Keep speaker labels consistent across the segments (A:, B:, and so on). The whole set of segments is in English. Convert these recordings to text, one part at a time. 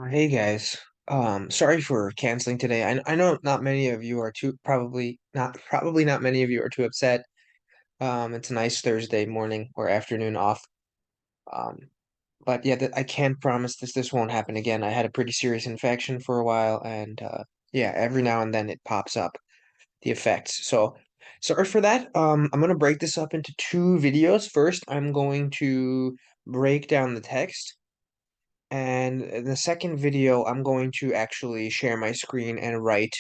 A: Hey guys, sorry for canceling today. I know not many of you are too probably not many of you are too upset. It's a nice Thursday morning or afternoon off. Um, but yeah, I can't promise this won't happen again. I had a pretty serious infection for a while, and yeah, every now and then it pops up the effects. So sorry for that. I'm gonna break this up into two videos. First, I'm going to break down the text. And in the second video, I'm going to actually share my screen and write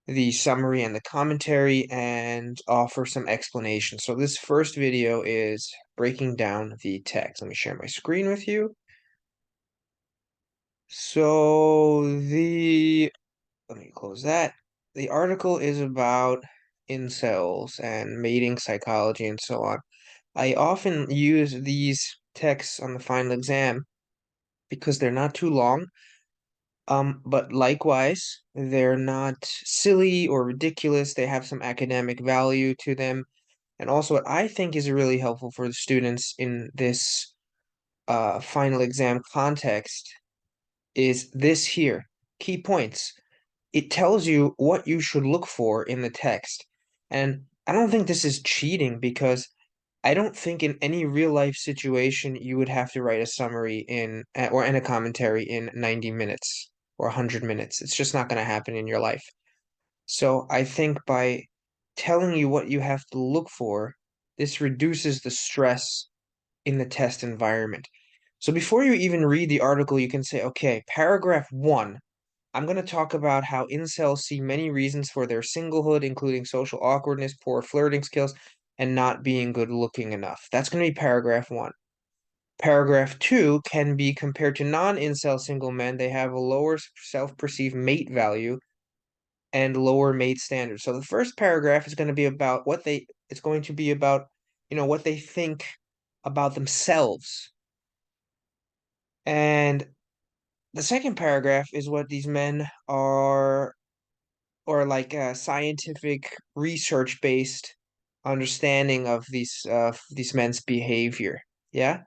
A: the summary and the commentary and offer some explanation. So this first video is breaking down the text. Let me share my screen with you. Let me close that. The article is about incels and mating psychology and so on. I often use these texts on the final exam because they're not too long. But likewise, they're not silly or ridiculous. They have some academic value to them. And also, what I think is really helpful for the students in this final exam context is this here. Key points. It tells you what you should look for in the text. And I don't think this is cheating because I don't think in any real life situation you would have to write a summary or in a commentary in 90 minutes or 100 minutes. It's just not going to happen in your life. So I think by telling you what you have to look for, this reduces the stress in the test environment. So before you even read the article, you can say, okay, paragraph one, I'm going to talk about how incels see many reasons for their singlehood, including social awkwardness, poor flirting skills, and not being good looking enough. That's going to be paragraph one. Paragraph two can be compared to non-incel single men. They have a lower self-perceived mate value and lower mate standards. So the first paragraph is going to be about it's going to be about, what they think about themselves. And the second paragraph is what these men are or like a scientific research based understanding of these men's behavior. Yeah.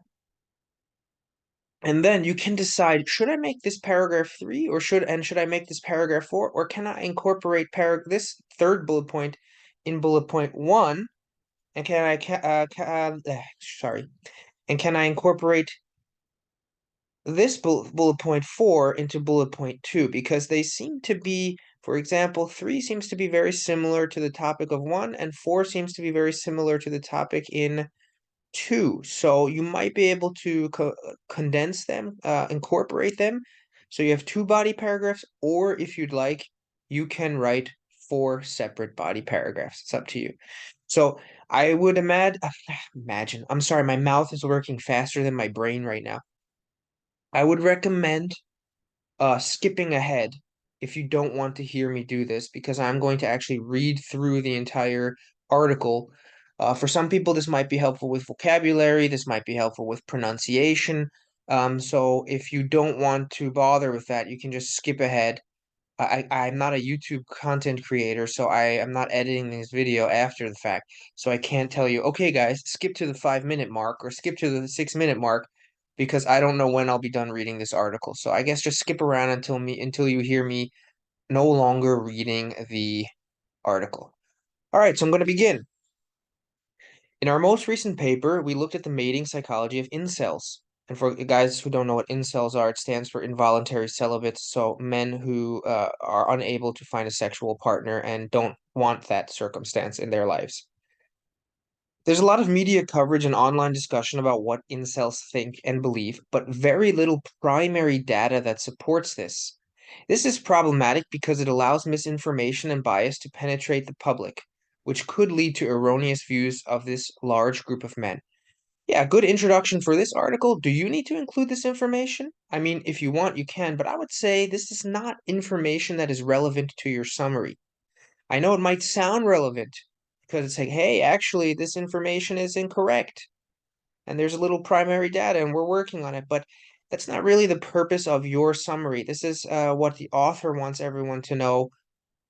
A: And then you can decide, should I make this paragraph three or should I make this paragraph four, or can I incorporate this third bullet point in bullet point one? And sorry. And can I incorporate this bullet point four into bullet point two? Because they seem to be, for example, three seems to be very similar to the topic of one, and four seems to be very similar to the topic in two. So you might be able to condense them, incorporate them. So you have two body paragraphs, or if you'd like, you can write four separate body paragraphs. It's up to you. So I would imagine, I'm sorry, my mouth is working faster than my brain right now. I would recommend skipping ahead if you don't want to hear me do this, because I'm going to actually read through the entire article. For some people, this might be helpful with vocabulary, this might be helpful with pronunciation. So if you don't want to bother with that, you can just skip ahead. I'm not a YouTube content creator, so I am not editing this video after the fact. So I can't tell you, okay, guys, skip to the 5 minute mark or skip to the 6 minute mark because I don't know when I'll be done reading this article. So I guess just skip around until you hear me no longer reading the article. All right, so I'm going to begin. In our most recent paper, we looked at the mating psychology of incels. And for guys who don't know what incels are, it stands for involuntary celibates. So men who are unable to find a sexual partner and don't want that circumstance in their lives. There's a lot of media coverage and online discussion about what incels think and believe, but very little primary data that supports this. This is problematic because it allows misinformation and bias to penetrate the public, which could lead to erroneous views of this large group of men. Yeah, good introduction for this article. Do you need to include this information? I mean, if you want, you can, but I would say this is not information that is relevant to your summary. I know it might sound relevant because it's like, hey, actually, this information is incorrect, and there's a little primary data, and we're working on it, but that's not really the purpose of your summary. This is what the author wants everyone to know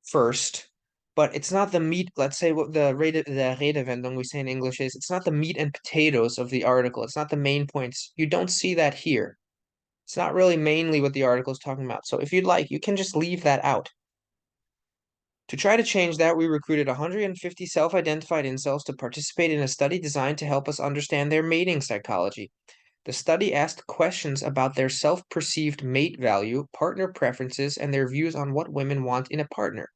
A: first, but it's not the meat. Let's say what the Redewendung we say in English is. It's not the meat and potatoes of the article. It's not the main points. You don't see that here. It's not really mainly what the article is talking about. So if you'd like, you can just leave that out. To try to change that, we recruited 150 self-identified incels to participate in a study designed to help us understand their mating psychology. The study asked questions about their self-perceived mate value, partner preferences, and their views on what women want in a partner.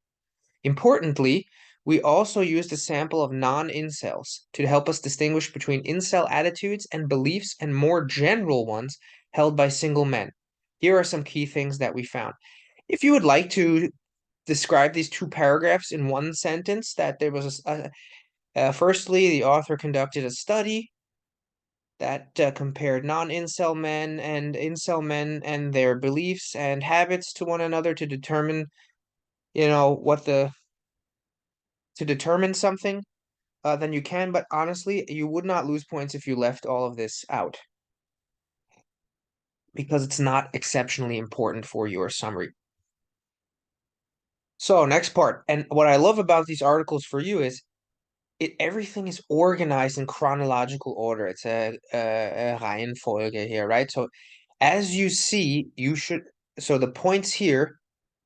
A: Importantly, we also used a sample of non-incels to help us distinguish between incel attitudes and beliefs and more general ones held by single men. Here are some key things that we found. If you would like to describe these two paragraphs in one sentence, that there was firstly, the author conducted a study that compared non-incel men and incel men and their beliefs and habits to one another to determine, what to determine something, then you can. But honestly, you would not lose points if you left all of this out because it's not exceptionally important for your summary. So next part, and what I love about these articles for you is everything is organized in chronological order. It's a Reihenfolge here, right? So as you see, so the points here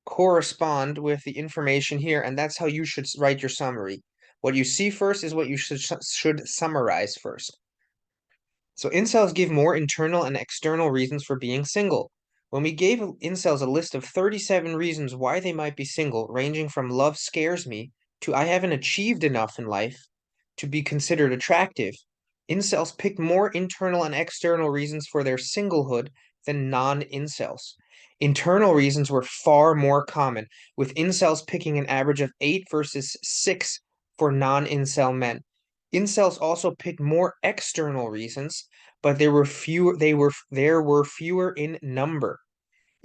A: correspond with the information here, and that's how you should write your summary. What you see first is what you should summarize first. So incels give more internal and external reasons for being single. When we gave incels a list of 37 reasons why they might be single, ranging from love scares me to I haven't achieved enough in life to be considered attractive, incels picked more internal and external reasons for their singlehood than non-incels. Internal reasons were far more common, with incels picking an average of 8 versus 6 for non-incel men. Incels also picked more external reasons, but there were fewer in number.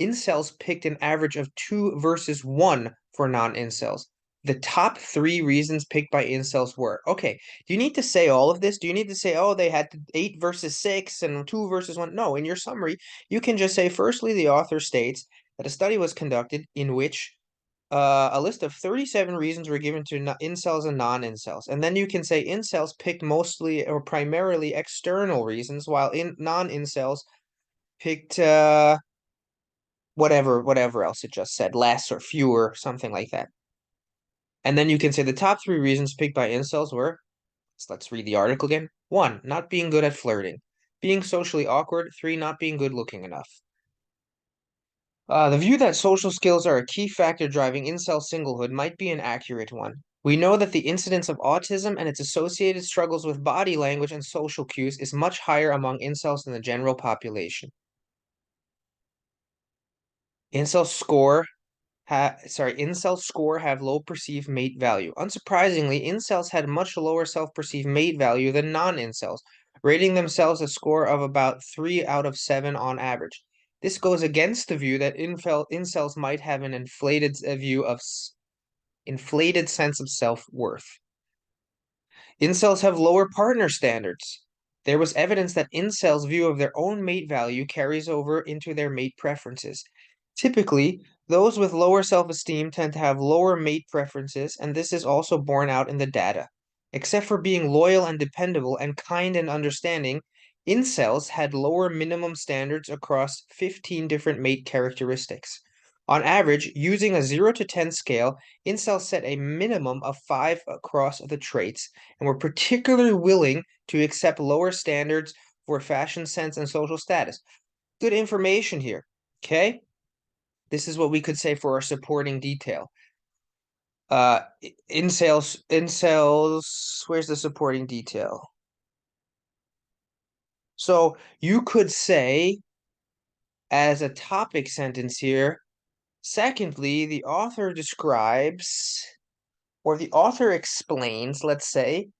A: Incels picked an average of 2 versus 1 for non-incels. The top 3 reasons picked by incels were, okay, do you need to say all of this? Do you need to say, oh, they had 8 versus 6 and 2 versus 1? No, in your summary, you can just say, firstly, the author states that a study was conducted in which a list of 37 reasons were given to incels and non-incels. And then you can say incels picked mostly or primarily external reasons, while non-incels picked whatever else it just said, less or fewer, something like that. And then you can say the top 3 reasons picked by incels were, so let's read the article again. 1, not being good at flirting. Being socially awkward. 3, not being good looking enough. The view that social skills are a key factor driving incel singlehood might be an accurate one. We know that the incidence of autism and its associated struggles with body language and social cues is much higher among incels than the general population. Incels score have low perceived mate value. Unsurprisingly, incels had much lower self-perceived mate value than non-incels, rating themselves a score of about 3 out of 7 on average. This goes against the view that incels might have an inflated sense of self-worth. Incels have lower partner standards. There was evidence that incels' view of their own mate value carries over into their mate preferences. Typically, those with lower self-esteem tend to have lower mate preferences, and this is also borne out in the data. Except for being loyal and dependable and kind and understanding, incels had lower minimum standards across 15 different mate characteristics. On average, using a 0 to 10 scale, incels set a minimum of 5 across the traits and were particularly willing to accept lower standards for fashion sense and social status. Good information here, okay? This is what we could say for our supporting detail. Incels, where's the supporting detail? So you could say, as a topic sentence here, secondly, the author describes, or the author explains, let's say,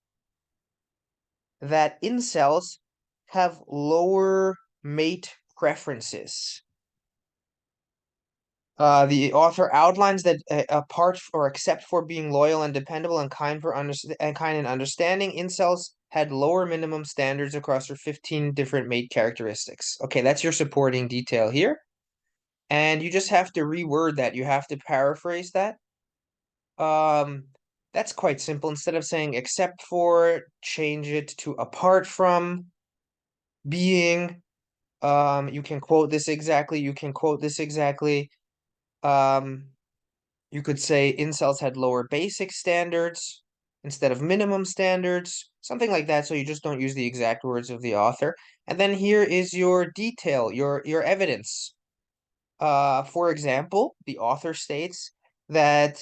A: that incels have lower mate preferences. The author outlines that apart or except for being loyal and dependable and kind and understanding, incels had lower minimum standards across their 15 different mate characteristics. Okay, that's your supporting detail here. And you just have to reword that. You have to paraphrase that. That's quite simple. Instead of saying except for, change it to apart from, being, You can quote this exactly. You can quote this exactly. Um, you could say incels had lower basic standards instead of minimum standards, something like that. So you just don't use the exact words of the author. And then here is your detail, your evidence. For example, the author states that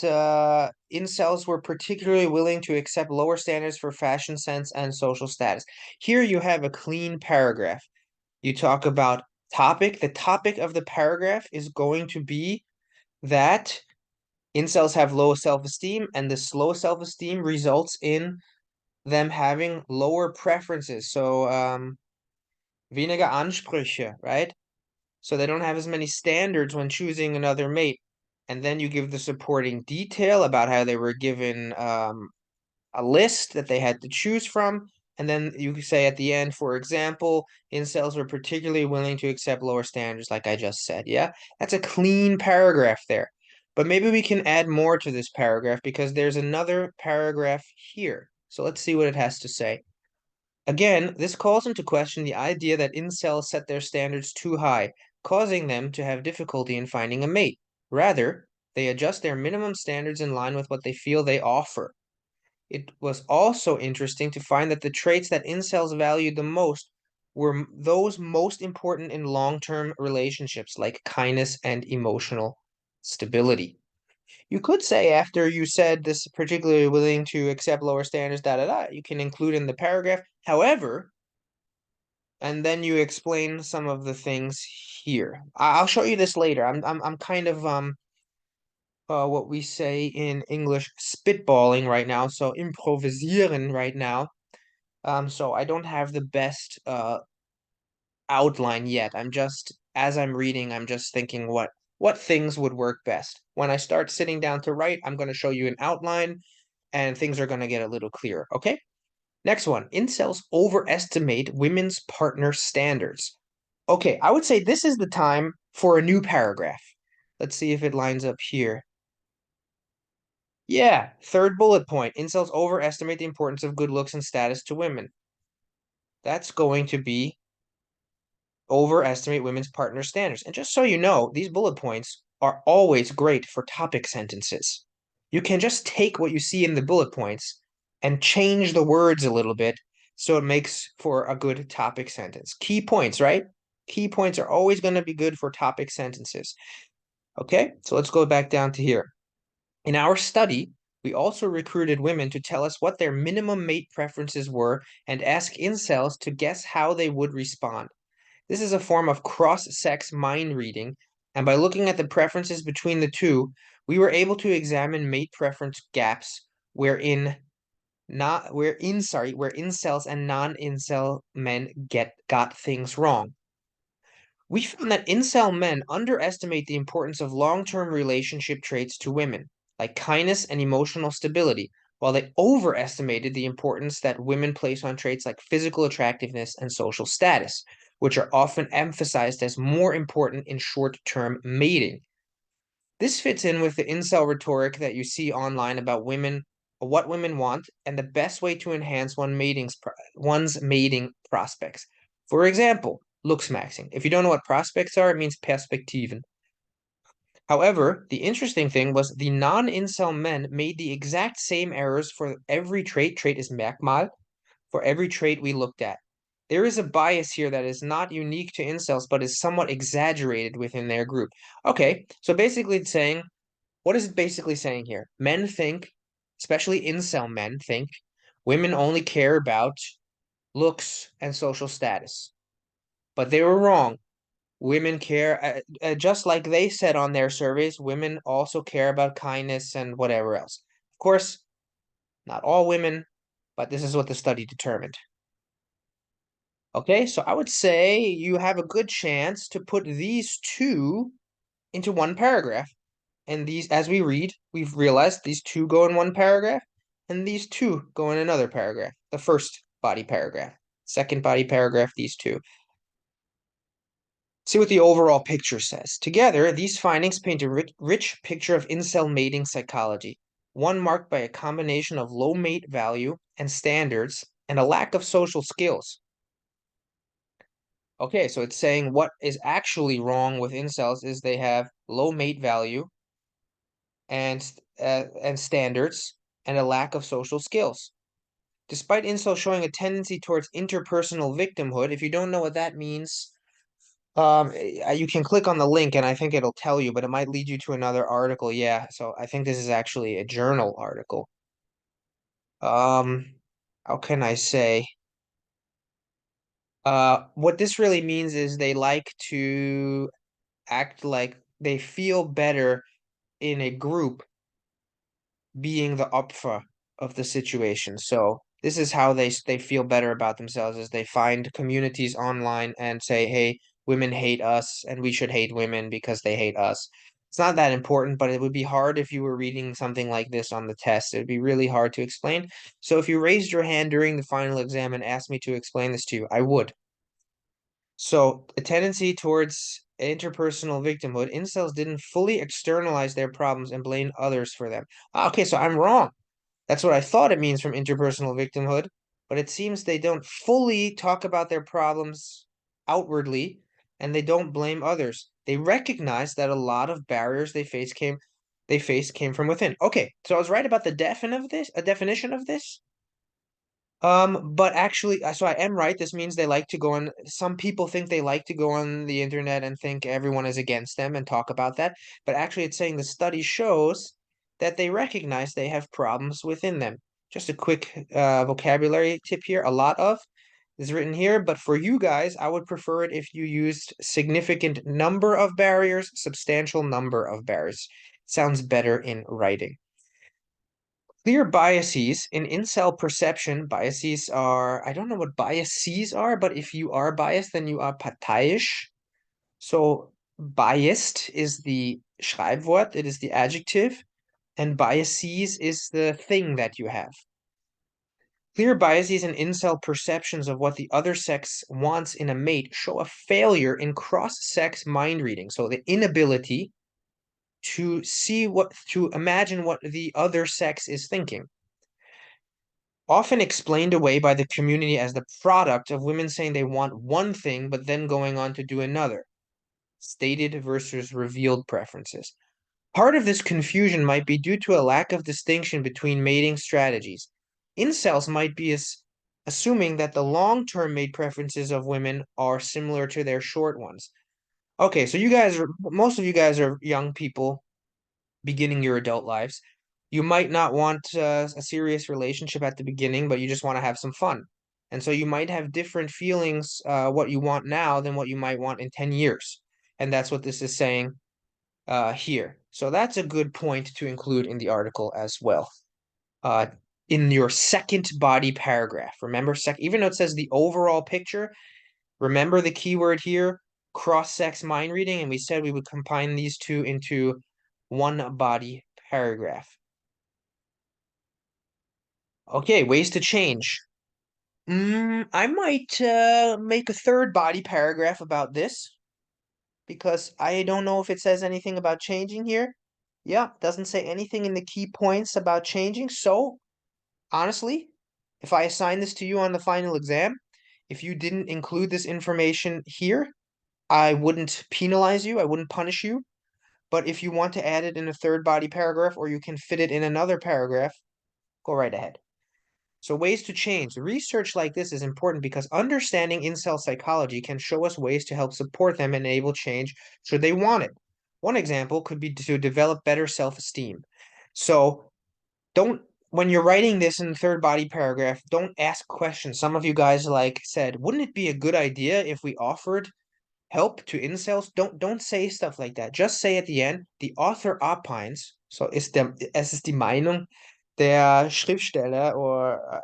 A: incels were particularly willing to accept lower standards for fashion sense and social status. Here you have a clean paragraph. You talk about topic. The topic of the paragraph is going to be that incels have low self-esteem, and this low self-esteem results in them having lower preferences. So, weniger Ansprüche, right? So they don't have as many standards when choosing another mate. And then you give the supporting detail about how they were given a list that they had to choose from. And then you say at the end, for example, incels were particularly willing to accept lower standards, like I just said. Yeah, that's a clean paragraph there. But maybe we can add more to this paragraph because there's another paragraph here. So let's see what it has to say. Again, this calls into question the idea that incels set their standards too high, causing them to have difficulty in finding a mate. Rather, they adjust their minimum standards in line with what they feel they offer. It was also interesting to find that the traits that incels valued the most were those most important in long-term relationships, like kindness and emotional stability. You could say after you said this particularly willing to accept lower standards, you can include in the paragraph. However, and then you explain some of the things here. I'll show you this later. I'm kind of what we say in English spitballing right now, so improvisieren right now. So I don't have the best outline yet. I'm just as I'm reading, I'm just thinking what things would work best. When I start sitting down to write, I'm going to show you an outline and things are going to get a little clearer, okay? Next one, incels overestimate women's partner standards. Okay, I would say this is the time for a new paragraph. Let's see if it lines up here. Yeah, third bullet point. Incels overestimate the importance of good looks and status to women. That's going to be overestimate women's partner standards. And just so you know, these bullet points are always great for topic sentences. You can just take what you see in the bullet points and change the words a little bit so it makes for a good topic sentence. Key points, right? Key points are always going to be good for topic sentences. Okay, so let's go back down to here. In our study, we also recruited women to tell us what their minimum mate preferences were and ask incels to guess how they would respond. This is a form of cross-sex mind reading, and by looking at the preferences between the two, we were able to examine mate preference gaps where incels and non-incel men got things wrong. We found that incel men underestimate the importance of long-term relationship traits to women, like kindness and emotional stability, while they overestimated the importance that women place on traits like physical attractiveness and social status, which are often emphasized as more important in short-term mating. This fits in with the incel rhetoric that you see online about women, what women want, and the best way to enhance one's mating prospects. For example, looks maxing. If you don't know what prospects are, it means Perspektiven. However, the interesting thing was the non-incel men made the exact same errors for every trait. Trait is Merkmal, for every trait we looked at. There is a bias here that is not unique to incels, but is somewhat exaggerated within their group. Okay, so basically it's saying, what is it basically saying here? Men think, especially incel men think, women only care about looks and social status. But they were wrong. Women care, just like they said on their surveys, women also care about kindness and whatever else. Of course, not all women, but this is what the study determined. Okay, so I would say you have a good chance to put these two into one paragraph. And these, as we read, we've realized these two go in one paragraph, and these two go in another paragraph. The first body paragraph, second body paragraph, these two. See what the overall picture says. Together, these findings paint a rich picture of incel mating psychology, one marked by a combination of low mate value and standards and a lack of social skills. Okay, so it's saying what is actually wrong with incels is they have low mate value and standards and a lack of social skills. Despite incels showing a tendency towards interpersonal victimhood, if you don't know what that means, you can click on the link and I think it'll tell you, but it might lead you to another article. Yeah, so I think this is actually a journal article. Um, how can I say? What this really means is they like to act like they feel better in a group being the alpha of the situation. So this is how they feel better about themselves is they find communities online and say, "Hey, women hate us and we should hate women because they hate us." It's not that important, but it would be hard if you were reading something like this on the test. It would be really hard to explain. So if you raised your hand during the final exam and asked me to explain this to you, I would. So, a tendency towards interpersonal victimhood, incels didn't fully externalize their problems and blame others for them. Okay, so I'm wrong. That's what I thought it means from interpersonal victimhood, but it seems they don't fully talk about their problems outwardly and they don't blame others. They recognize that a lot of barriers they faced came from within. Okay, so I was right about the definition of this. But actually, so I am right. This means they like to go on. Some people think they like to go on the internet and think everyone is against them and talk about that. But actually, it's saying the study shows that they recognize they have problems within them. Just a quick vocabulary tip here. A lot of is written here, but for you guys, I would prefer it if you used significant number of barriers, substantial number of barriers. Sounds better in writing. Clear biases in incel perception. Biases are, I don't know what biases are, but if you are biased, then you are parteiisch. So biased is the Schreibwort, it is the adjective, and biases is the thing that you have. Clear biases and incel perceptions of what the other sex wants in a mate show a failure in cross-sex mind reading. So the inability to imagine what the other sex is thinking. Often explained away by the community as the product of women saying they want one thing but then going on to do another. Stated versus revealed preferences. Part of this confusion might be due to a lack of distinction between mating strategies. Incels might be assuming that the long-term mate preferences of women are similar to their short ones. Okay, so most of you guys are young people beginning your adult lives. You might not want a serious relationship at the beginning, but you just want to have some fun. And so you might have different feelings what you want now than what you might want in 10 years. And that's what this is saying here. So that's a good point to include in the article as well. Uh, in your second body paragraph, remember, even though it says the overall picture, remember the keyword here, cross-sex mind reading, and we said we would combine these two into one body paragraph. Okay, ways to change. I might make a third body paragraph about this because I don't know if it says anything about changing here. Yeah, doesn't say anything in the key points about changing. So, honestly, if I assign this to you on the final exam, if you didn't include this information here, I wouldn't penalize you, I wouldn't punish you. But if you want to add it in a third body paragraph or you can fit it in another paragraph, go right ahead. So ways to change. Research like this is important because understanding incel psychology can show us ways to help support them and enable change should they want it. One example could be to develop better self-esteem. So don't when you're writing this in the third body paragraph, don't ask questions. Some of you guys like said, wouldn't it be a good idea if we offered help to incels? Don't say stuff like that. Just say at the end, the author opines. So es ist die Meinung der Schriftsteller or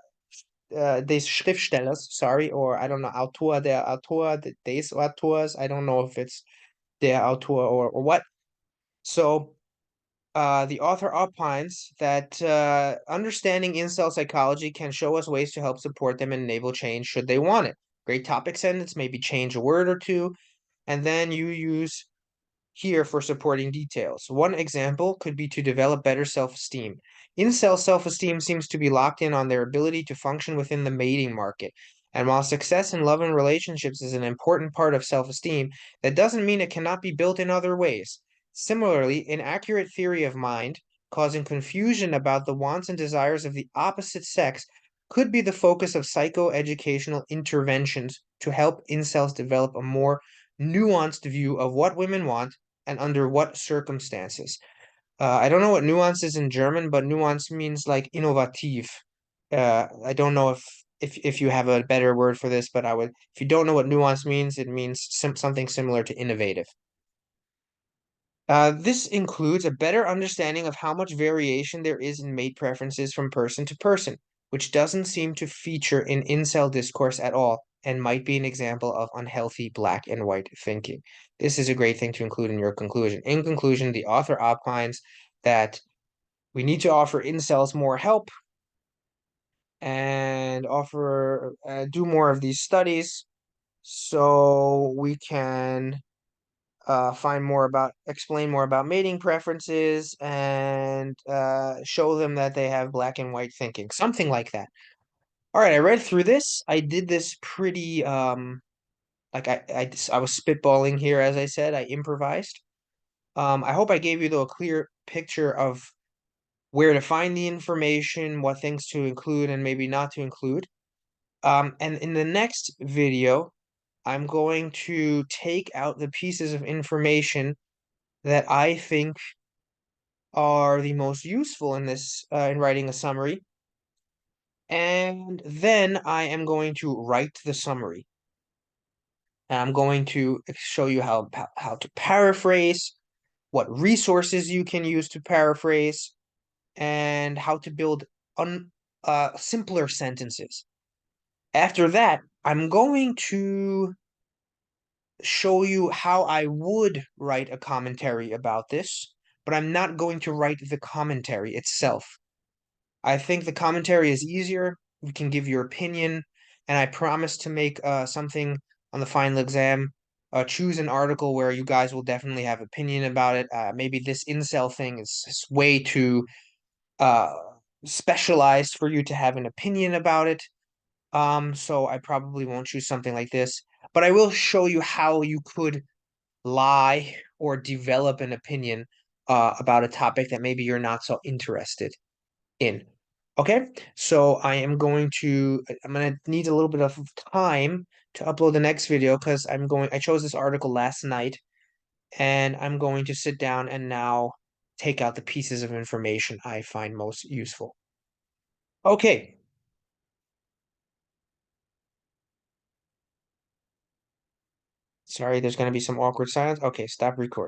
A: des Schriftstellers, sorry, or I don't know, Autor, des Autors. I don't know if it's der Autor or what. So the author opines that understanding incel psychology can show us ways to help support them and enable change should they want it. Great topic sentence, maybe change a word or two, and then you use here for supporting details. One example could be to develop better self-esteem. Incel self-esteem seems to be locked in on their ability to function within the mating market. And while success in love and relationships is an important part of self-esteem, that doesn't mean it cannot be built in other ways. Similarly, inaccurate theory of mind, causing confusion about the wants and desires of the opposite sex, could be the focus of psychoeducational interventions to help incels develop a more nuanced view of what women want and under what circumstances. I don't know what nuance is in German, but nuance means like innovative. I don't know if you have a better word for this, but I would, if you don't know what nuance means, it means something similar to innovative. This includes a better understanding of how much variation there is in mate preferences from person to person, which doesn't seem to feature in incel discourse at all, and might be an example of unhealthy black and white thinking. This is a great thing to include in your conclusion. In conclusion, the author opines that we need to offer incels more help and offer do more of these studies so we can explain more about mating preferences and show them that they have black and white thinking, something like that. All right, I read through this. I did this pretty like I was spitballing here, as I said, I improvised. I hope I gave you though a clear picture of where to find the information, what things to include and maybe not to include. And in the next video, I'm going to take out the pieces of information that I think are the most useful in this in writing a summary. And then I am going to write the summary. And I'm going to show you how to paraphrase, what resources you can use to paraphrase, and how to build simpler sentences. After that, I'm going to show you how I would write a commentary about this, but I'm not going to write the commentary itself. I think the commentary is easier. You can give your opinion, and I promise to make something on the final exam. Choose an article where you guys will definitely have opinion about it. Maybe this incel thing is way too uh, specialized for you to have an opinion about it. So I probably won't choose something like this, but I will show you how you could lie or develop an opinion about a topic that maybe you're not so interested in. Okay, so I'm going to need a little bit of time to upload the next video because I chose this article last night and I'm going to sit down and now take out the pieces of information I find most useful. Okay. Sorry, there's going to be some awkward silence. Okay, stop recording.